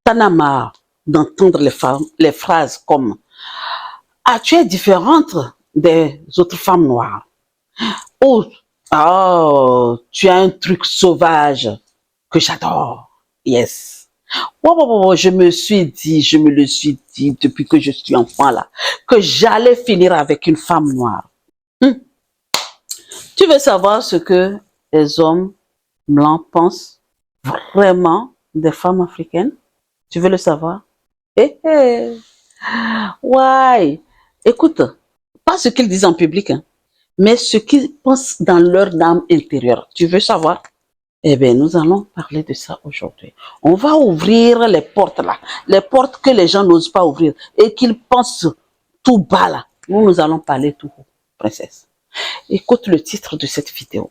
T'en as marre d'entendre les phrases comme « Ah, tu es différente des autres femmes noires » ou « Oh, tu as un truc sauvage que j'adore. » Yes. Je me le suis dit depuis que je suis enfant là, que j'allais finir avec une femme noire. Tu veux savoir ce que les hommes blancs pensent vraiment des femmes africaines? Tu veux le savoir? Eh, eh. Ouais. Écoute, pas ce qu'ils disent en public, hein, mais ce qu'ils pensent dans leur âme intérieure. Tu veux savoir? Eh bien, nous allons parler de ça aujourd'hui. On va ouvrir les portes là, les portes que les gens n'osent pas ouvrir et qu'ils pensent tout bas là. Nous allons parler tout haut, princesse. Écoute le titre de cette vidéo.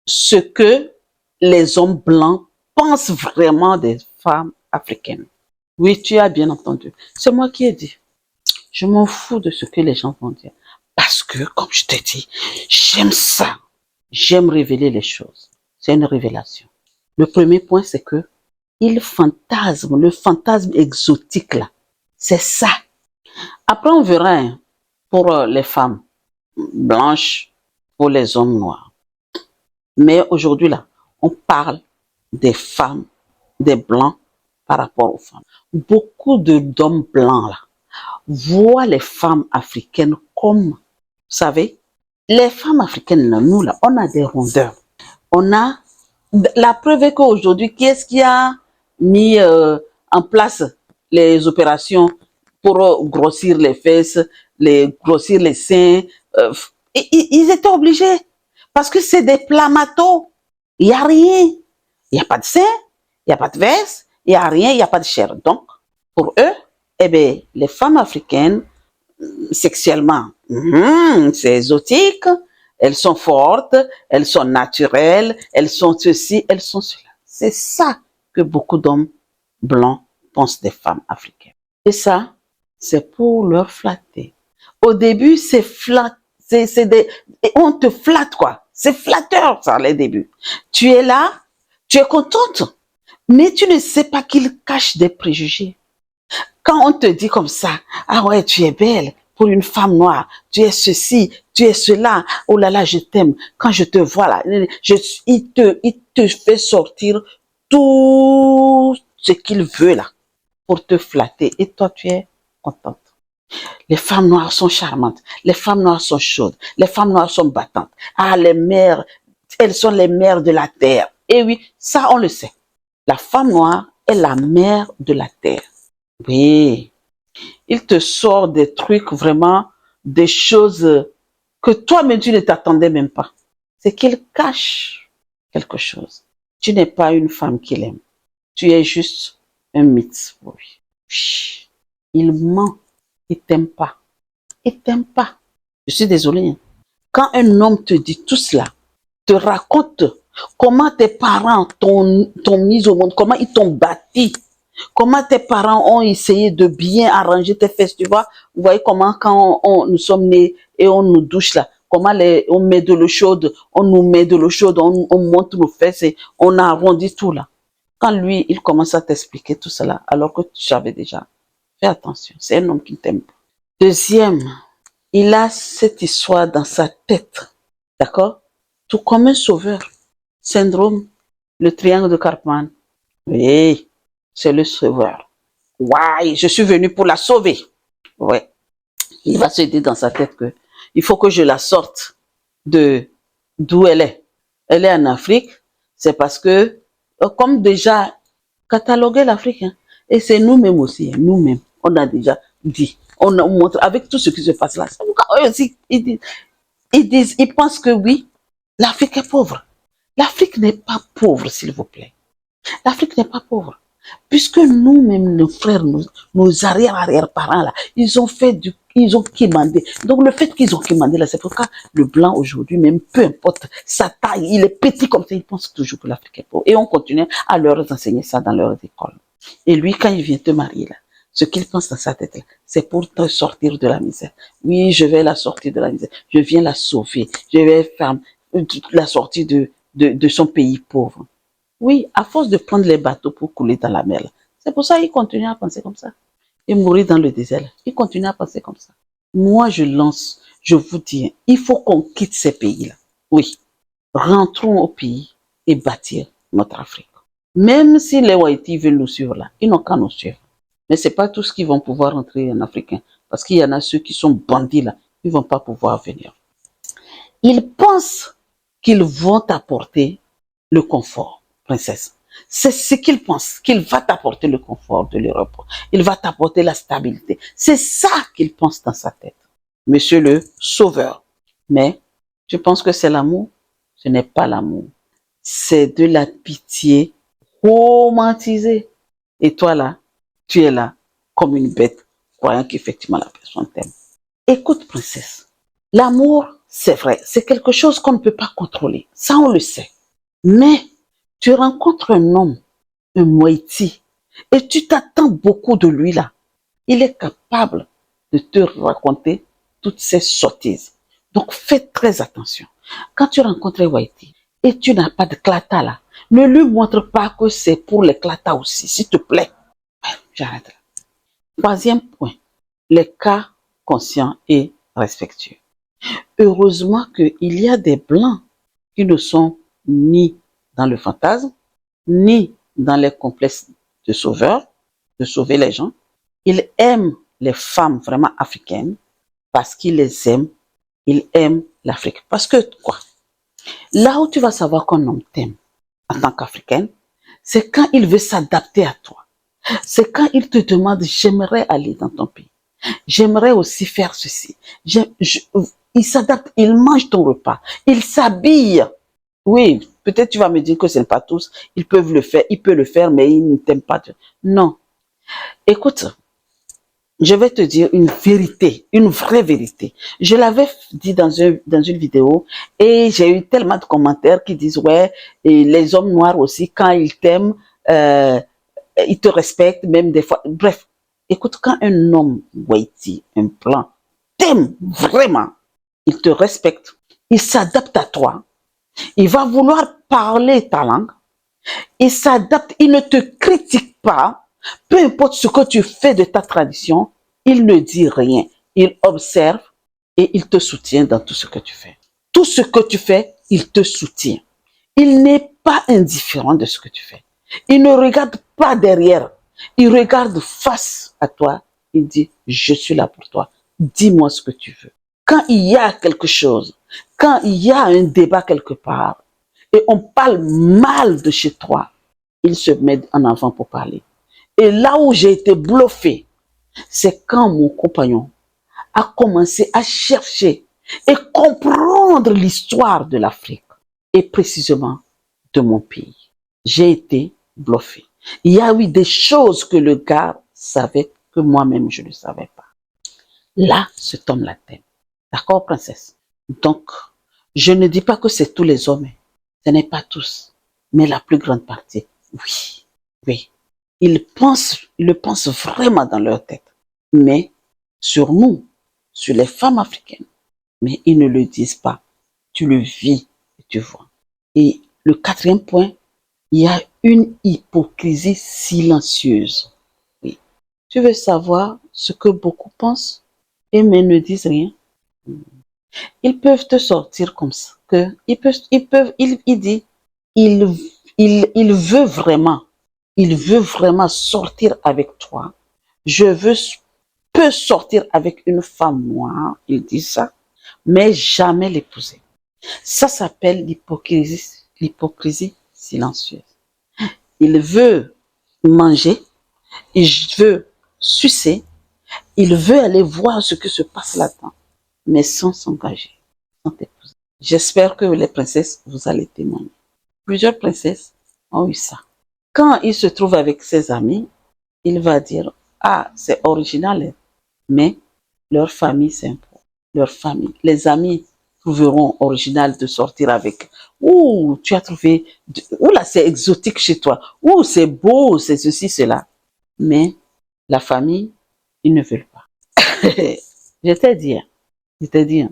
Ce que les hommes blancs pensent vraiment des femmes africaines. Oui, tu as bien entendu. C'est moi qui ai dit. Je m'en fous de ce que les gens vont dire. Parce que, comme je t'ai dit, j'aime ça. J'aime révéler les choses. C'est une révélation. Le premier point, c'est que il fantasme, le fantasme exotique là. C'est ça. Après, on verra hein, pour les femmes blanches, pour les hommes noirs. Mais aujourd'hui là, on parle des femmes, des blancs par rapport aux femmes. Beaucoup d'hommes blancs là voient les femmes africaines comme, vous savez, les femmes africaines là, nous là, on a des rondeurs. On a, la preuve est qu'aujourd'hui, qui est-ce qui a mis en place les opérations pour grossir les fesses, grossir les seins? Ils étaient obligés. Parce que c'est des plamatos. Il n'y a rien. Il n'y a pas de sein, il n'y a pas de vestes, il n'y a rien, il n'y a pas de chair. Donc, pour eux, eh bien, les femmes africaines, sexuellement, c'est exotique, elles sont fortes, elles sont naturelles, elles sont ceci, elles sont cela. C'est ça que beaucoup d'hommes blancs pensent des femmes africaines. Et ça, c'est pour leur flatter. Au début, c'est flatter. On te flatte, quoi. C'est flatteur, ça, les débuts. Tu es là, tu es contente, mais tu ne sais pas qu'ils cachent des préjugés. Quand on te dit comme ça, ah ouais, tu es belle pour une femme noire, tu es ceci, tu es cela, oh là là, je t'aime. Quand je te vois là, il te fait sortir tout ce qu'il veut là pour te flatter. Et toi, tu es contente. Les femmes noires sont charmantes, les femmes noires sont chaudes, les femmes noires sont battantes. Ah, les mères, elles sont les mères de la terre. Et oui, ça on le sait. La femme noire est la mère de la terre. Oui, il te sort des trucs vraiment, des choses que toi-même tu ne t'attendais même pas. C'est qu'il cache quelque chose. Tu n'es pas une femme qu'il aime. Tu es juste un mythe pour lui. Il ment. Il t'aime pas. Il t'aime pas. Je suis désolée. Quand un homme te dit tout cela, te raconte comment tes parents t'ont mis au monde, comment ils t'ont bâti, comment tes parents ont essayé de bien arranger tes fesses, tu vois. Vous voyez comment quand nous sommes nés et on nous douche là, comment on met de l'eau chaude, on nous met de l'eau chaude, on monte nos fesses et on arrondit tout là. Quand lui, il commence à t'expliquer tout cela, alors que tu savais déjà, fais attention, c'est un homme qui ne t'aime pas. Deuxième, il a cette histoire dans sa tête, d'accord? Tout comme un sauveur. Syndrome, le triangle de Karpman. Oui, c'est le sauveur. Ouais, je suis venu pour la sauver. Ouais. Il va se dire dans sa tête que il faut que je la sorte de d'où elle est. Elle est en Afrique, c'est parce que, comme déjà catalogué l'Afrique, hein, et c'est nous-mêmes aussi, hein, nous-mêmes, on a déjà dit, on montre avec tout ce qui se passe là. Eux aussi, ils pensent que oui, l'Afrique est pauvre. L'Afrique n'est pas pauvre, s'il vous plaît. L'Afrique n'est pas pauvre. Puisque nous-mêmes, nos frères, nos arrière-arrière-parents, là, ils ont quémandé. Donc, le fait qu'ils ont quémandé, là, c'est pourquoi le blanc, aujourd'hui, même peu importe sa taille, il est petit comme ça, ils pensent toujours que l'Afrique est pauvre. Et on continue à leur enseigner ça dans leurs écoles. Et lui, quand il vient te marier, là, ce qu'il pense dans sa tête, là, c'est pour te sortir de la misère. Oui, je vais la sortir de la misère. Je viens la sauver. Je vais faire la sortie de son pays pauvre. Oui, à force de prendre les bateaux pour couler dans la mer, C'est pour ça qu'il continue à penser comme ça. Et mourir dans le désert. Il continue à penser comme ça. Moi, je lance, je vous dis, il faut qu'on quitte ces pays-là. Oui, rentrons au pays et bâtir notre Afrique. Même si les Wahiti veulent nous suivre là, ils n'ont qu'à nous suivre. Mais ce n'est pas tous qui vont pouvoir rentrer en Africain. Parce qu'il y en a ceux qui sont bandits là, ils ne vont pas pouvoir venir. Ils pensent qu'ils vont t'apporter le confort, princesse. C'est ce qu'ils pensent, qu'il va t'apporter le confort de l'Europe. Il va t'apporter la stabilité. C'est ça qu'ils pensent dans sa tête. Monsieur le sauveur. Mais je pense que c'est l'amour. Ce n'est pas l'amour. C'est de la pitié romantisée. Et toi là, tu es là comme une bête, croyant qu'effectivement la personne t'aime. Écoute, princesse, l'amour, c'est vrai, c'est quelque chose qu'on ne peut pas contrôler. Ça, on le sait. Mais tu rencontres un homme, un Moïti, et tu t'attends beaucoup de lui là. Il est capable de te raconter toutes ces sottises. Donc, fais très attention. Quand tu rencontres un Moïti et tu n'as pas de clata là, ne lui montre pas que c'est pour les clata aussi, s'il te plaît. J'arrête là. Troisième point, les cas conscients et respectueux. Heureusement qu'il y a des blancs qui ne sont ni dans le fantasme, ni dans les complexes de sauveurs, de sauver les gens. Ils aiment les femmes vraiment africaines parce qu'ils les aiment. Ils aiment l'Afrique. Parce que quoi? Là où tu vas savoir qu'un homme t'aime en tant qu'Africaine, c'est quand il veut s'adapter à toi. C'est quand il te demande, j'aimerais aller dans ton pays. J'aimerais aussi faire ceci. Il s'adapte, il mange ton repas, il s'habille. Oui, peut-être tu vas me dire que ce n'est pas tous, ils peuvent le faire, il peut le faire, mais il ne t'aime pas. Non. Écoute, je vais te dire une vérité, une vraie vérité. Je l'avais dit dans une vidéo et j'ai eu tellement de commentaires qui disent, ouais, et les hommes noirs aussi, quand ils t'aiment, ils te respectent, même des fois. Bref, écoute, quand un homme Wahiti, un blanc, t'aime vraiment, il te respecte, il s'adapte à toi, il va vouloir parler ta langue, il s'adapte, il ne te critique pas, peu importe ce que tu fais de ta tradition, il ne dit rien, il observe et il te soutient dans tout ce que tu fais. Tout ce que tu fais, il te soutient. Il n'est pas indifférent de ce que tu fais. Il ne regarde pas derrière. Il regarde face à toi. Il dit, je suis là pour toi. Dis-moi ce que tu veux. Quand il y a quelque chose, quand il y a un débat quelque part, et on parle mal de chez toi, il se met en avant pour parler. Et là où j'ai été bluffé, c'est quand mon compagnon a commencé à chercher et comprendre l'histoire de l'Afrique, et précisément de mon pays. J'ai été bluffé. Il y a eu des choses que le gars savait que moi-même je ne savais pas. Là, cet homme la t'aime. D'accord, princesse? Donc, je ne dis pas que c'est tous les hommes. Ce n'est pas tous. Mais la plus grande partie, oui. Oui. Ils le pensent vraiment dans leur tête. Mais sur nous, sur les femmes africaines, mais ils ne le disent pas. Tu le vis et tu vois. Et le quatrième point, il y a une hypocrisie silencieuse. Oui. Tu veux savoir ce que beaucoup pensent et mais ne disent rien. Ils peuvent te sortir comme ça. Il dit, il veut vraiment sortir avec toi. Peux sortir avec une femme noire, il dit ça, mais jamais l'épouser. Ça s'appelle l'hypocrisie silencieuse. Il veut manger, il veut sucer, il veut aller voir ce qui se passe là-dedans, mais sans s'engager, sans t'épouser. J'espère que les princesses, vous allez témoigner. Plusieurs princesses ont eu ça. Quand il se trouve avec ses amis, il va dire, ah, c'est original, mais leur famille s'impose. Leur famille. Les amis trouveront original de sortir avec. Ouh, tu as trouvé, ouh là, c'est exotique chez toi. Ouh, c'est beau, c'est ceci, cela. Mais la famille, ils ne veulent pas. Je t'ai dit,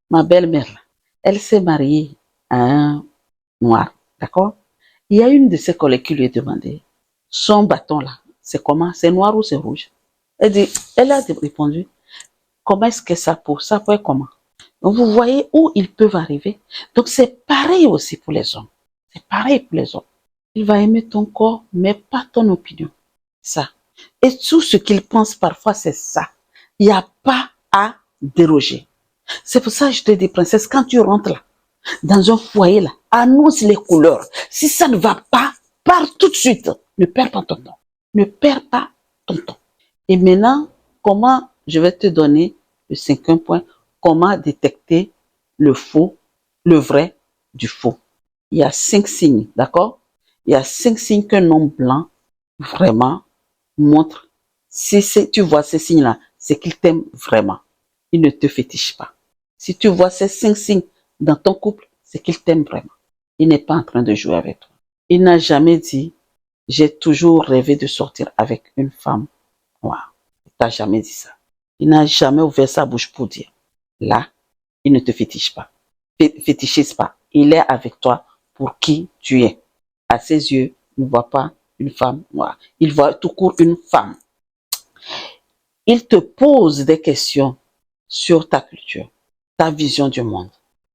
ma belle-mère, elle s'est mariée à un noir, d'accord? Il y a une de ses collègues qui lui a demandé son bâton là, c'est comment? C'est noir ou c'est rouge? Elle a répondu, comment est-ce que ça peut? Ça peut être comment? Donc, vous voyez où ils peuvent arriver. Donc, c'est pareil aussi pour les hommes. C'est pareil pour les hommes. Il va aimer ton corps, mais pas ton opinion. Ça. Et tout ce qu'il pense parfois, c'est ça. Il n'y a pas à déroger. C'est pour ça que je te dis, princesse, quand tu rentres là, dans un foyer là, annonce les couleurs. Si ça ne va pas, pars tout de suite. Ne perds pas ton temps. Ne perds pas ton temps. Et maintenant, comment je vais te donner le 5e point, comment détecter le faux, le vrai du faux. Il y a 5 signes, d'accord? Il y a 5 signes qu'un homme blanc vraiment montre. Si tu vois ces signes-là, c'est qu'il t'aime vraiment. Il ne te fétiche pas. Si tu vois ces 5 signes dans ton couple, c'est qu'il t'aime vraiment. Il n'est pas en train de jouer avec toi. Il n'a jamais dit, j'ai toujours rêvé de sortir avec une femme noire. Il t'a jamais dit ça. Il n'a jamais ouvert sa bouche pour dire. Là, il ne te fétiche pas. Fétichise pas. Il est avec toi pour qui tu es. À ses yeux, il ne voit pas une femme noire. Il voit tout court une femme. Il te pose des questions sur ta culture, ta vision du monde.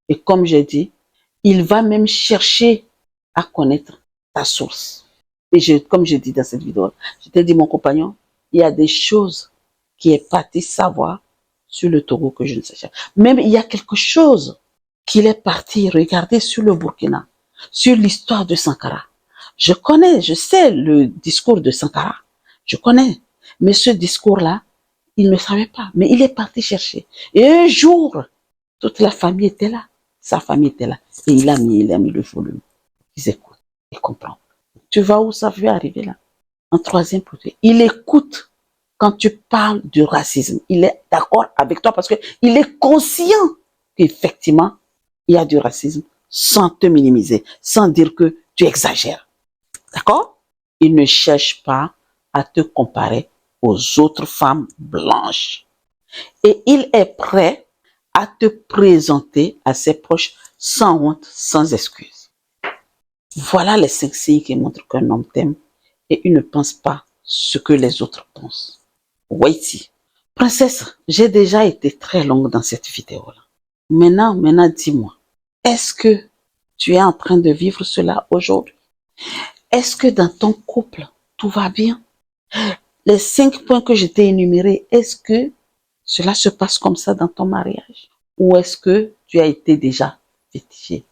Et comme j'ai dit, il va même chercher à connaître ta source. Et comme je dis dans cette vidéo, je t'ai dit, mon compagnon, il y a des choses qui est parti savoir sur le Togo que je ne sais pas. Même il y a quelque chose qu'il est parti regarder sur le Burkina, sur l'histoire de Sankara. Je connais, je sais le discours de Sankara. Je connais. Mais ce discours-là, il ne savait pas. Mais il est parti chercher. Et un jour, toute la famille était là. Sa famille était là. Et il a mis le volume. Ils écoutent. Ils comprennent. Tu vois où ça veut arriver là? En 3e point, il écoute quand tu parles du racisme. Il est d'accord avec toi parce qu'il est conscient qu'effectivement, il y a du racisme sans te minimiser, sans dire que tu exagères. D'accord? Il ne cherche pas à te comparer aux autres femmes blanches. Et il est prêt à te présenter à ses proches sans honte, sans excuse. Voilà les 5 signes qui montrent qu'un homme t'aime et il ne pense pas ce que les autres pensent. Voici. Princesse, j'ai déjà été très longue dans cette vidéo-là. Maintenant, dis-moi, est-ce que tu es en train de vivre cela aujourd'hui? Est-ce que dans ton couple, tout va bien? Les 5 points que je t'ai énumérés, est-ce que cela se passe comme ça dans ton mariage? Ou est-ce que tu as été déjà fétiché?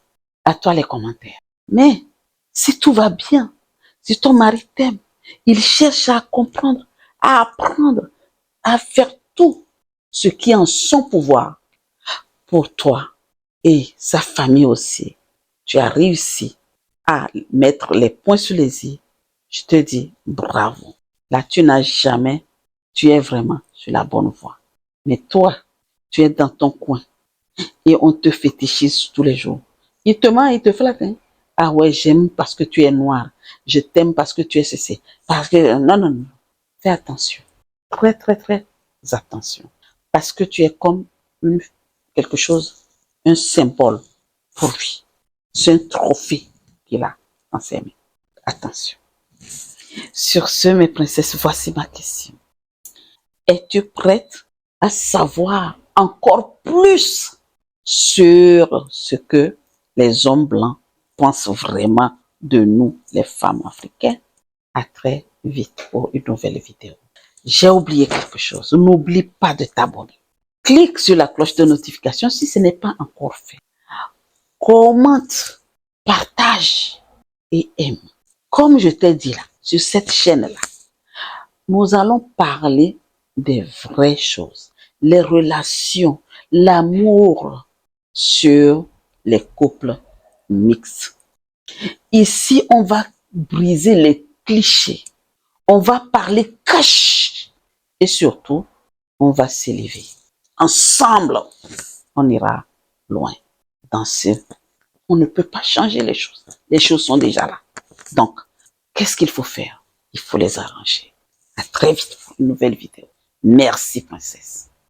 À toi les commentaires. Mais si tout va bien, si ton mari t'aime, il cherche à comprendre, à apprendre, à faire tout ce qui est en son pouvoir pour toi et sa famille aussi. Tu as réussi à mettre les points sur les i. Je te dis bravo. Là, tu n'as jamais, tu es vraiment sur la bonne voie. Mais toi, tu es dans ton coin et on te fétichise tous les jours. Il te ment, il te flatte. Hein? Ah ouais, j'aime parce que tu es noir. Je t'aime parce que tu es ceci. Parce que, non. Fais attention. Très, très, très attention. Parce que tu es comme quelque chose, un symbole pour lui. C'est un trophée qu'il a en ses mains. Attention. Sur ce, mes princesses, voici ma question. Es-tu prête à savoir encore plus sur ce que les hommes blancs pensent vraiment de nous, les femmes africaines? À très vite pour une nouvelle vidéo. J'ai oublié quelque chose. N'oublie pas de t'abonner. Clique sur la cloche de notification si ce n'est pas encore fait. Commente, partage et aime. Comme je t'ai dit là, sur cette chaîne-là, nous allons parler des vraies choses, les relations, l'amour sur les couples mixtes. Ici, on va briser les clichés, on va parler cash et surtout, on va s'élever. Ensemble, on ira loin. Dans ce, on ne peut pas changer les choses. Les choses sont déjà là. Donc, qu'est-ce qu'il faut faire? Il faut les arranger. À très vite pour une nouvelle vidéo. Merci, princesse.